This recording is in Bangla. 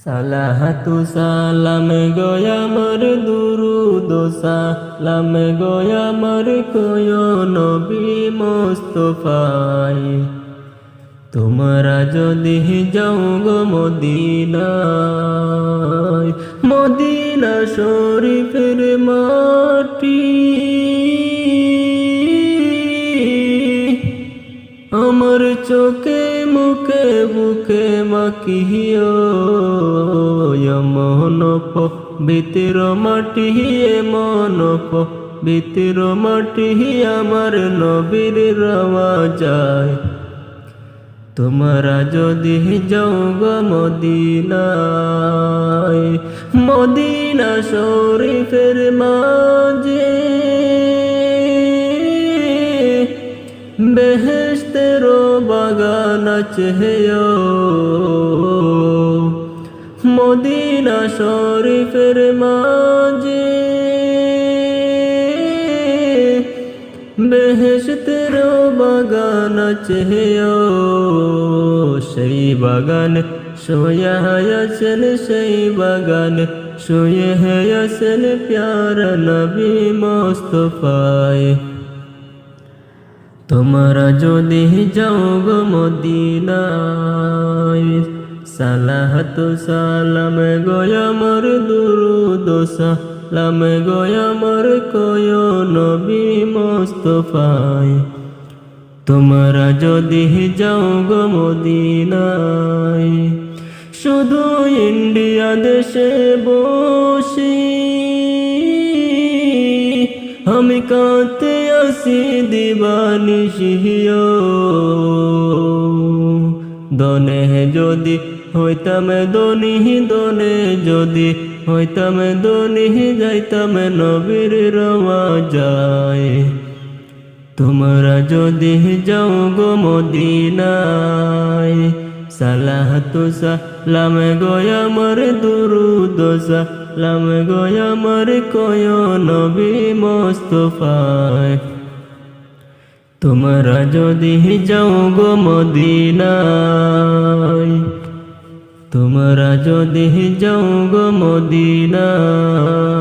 সালাহাতু সালাম গোয়ামর দুরুদ সালাম গোয়ামর কোয় নবী মুস্তাফায়। তোমরা যদি যাও গো মদিনায়, মদিনা শরীফের মাটি আমার চোখে মুখে বুকে মাখিও, মন পবিত্র মাটি মন পবিত্র মাটি আমার নবীর রওয়া যায়। তোমরা যদি যাও গো মদিনায়, মদিনা শরীফের মাঝে বেহেশতের বাগান আছে, মদিনা শরীফের মাঝে বেহেশতের বাগান আছে। সেই বাগান শুয়ে আছেন, সেই বাগান শুয়ে আছেন প্যারা নবী মুস্তাফায়। তোমরা যদি যাও গো মদিনায়, সালাহাতু সালাম গোয়ামর দুরুদ সালাম গোয়ামর কোয় নবী মুস্তাফায়। তোমরা যদি যাও গো মদিনায়, শুধু ইন্ডিয়া দেশে বসি আমি কাঁদতে আসি দিবানিশিও। দনে যদি হইতাম দনি, দনে যদি হইতাম দনি, যাইতাম নবীর রওয়া যায়। তোমরা যদি যাও গো মদিনায়, সালাহাতু সালাম গোয়ামর দুরুদ সালাম গোয়ামর কোয় নবী মুস্তাফায়। তোমরা যদি যাও গো মদিনায়, তোমরা যদি যাও গো মদিনায়।